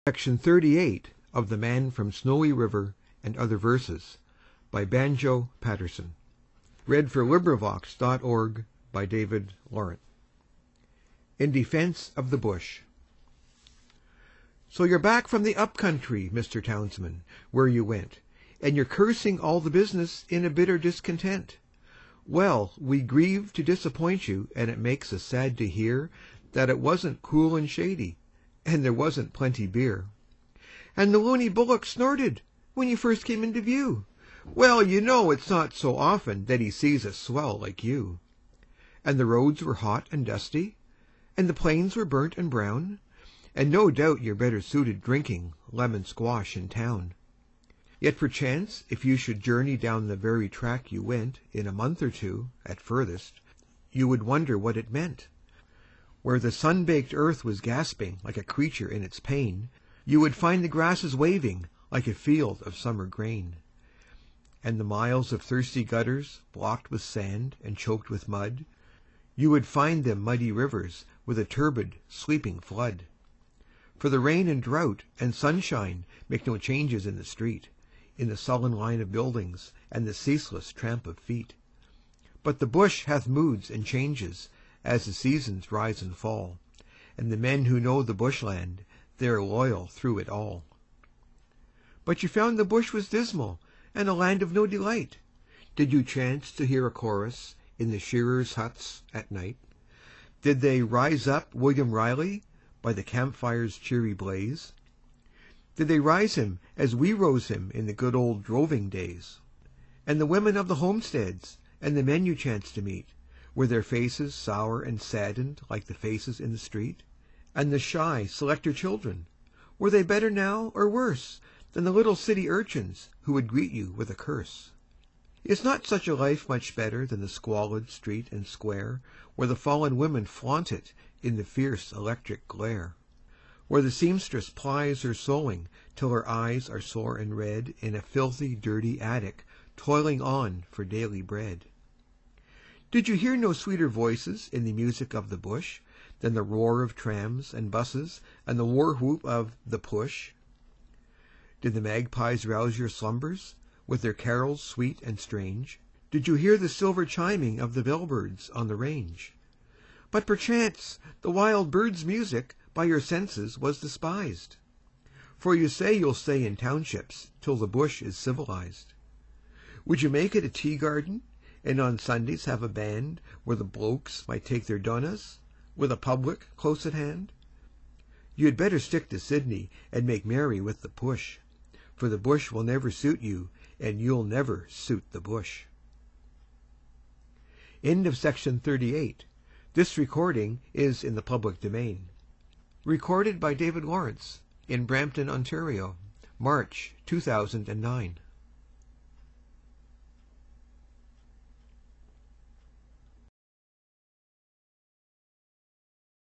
Section 38 of The Man from Snowy River and Other Verses by Banjo Paterson. (LibriVox.org) In Defense of the Bush. So you're back from the up country, Mr. Townsman, where you went, and you're cursing all the business in a bitter discontent. Well, we grieve to disappoint you, and it makes us sad to hear that it wasn't cool and shady, and there wasn't plenty beer. And the loony bullock snorted when you first came into view. Well, you know it's not so often that he sees a swell like you. And the roads were hot and dusty, and the plains were burnt and brown, and no doubt you're better suited drinking lemon squash in town. Yet perchance if you should journey down the very track you went in a month or two, at furthest, you would wonder what it meant. Where the sun-baked earth was gasping like a creature in its pain, you would find the grasses waving like a field of summer grain. And the miles of thirsty gutters, blocked with sand and choked with mud, you would find them muddy rivers with a turbid, sleeping flood. For the rain and drought and sunshine make no changes in the street, in the sullen line of buildings and the ceaseless tramp of feet. But the bush hath moods and changes as the seasons rise and fall, and the men who know the bushland, they're loyal through it all. But you found the bush was dismal, and a land of no delight. Did you chance to hear a chorus in the shearers' huts at night? Did they rise up William Riley by the campfire's cheery blaze? Did they rise him as we rose him in the good old droving days? And the women of the homesteads, and the men you chanced to meet, were their faces sour and saddened like the faces in the street? And the shy, selector children, were they better now or worse than the little city urchins who would greet you with a curse? Is not such a life much better than the squalid street and square, where the fallen women flaunt it in the fierce electric glare? Where the seamstress plies her sewing till her eyes are sore and red in a filthy, dirty attic, toiling on for daily bread? Did you hear no sweeter voices in the music of the bush than the roar of trams and buses and the war-whoop of the push? Did the magpies rouse your slumbers with their carols sweet and strange? Did you hear the silver chiming of the bellbirds on the range? But perchance the wild bird's music by your senses was despised, for you say you'll stay in townships till the bush is civilized. Would you make it a tea-garden, and on Sundays have a band where the blokes might take their donnas, with a public close at hand? You had better stick to Sydney and make merry with the push, for the bush will never suit you, and you'll never suit the bush. End of Section 38. This recording is in the public domain. Recorded by David Lawrence in Brampton, Ontario, March 2009.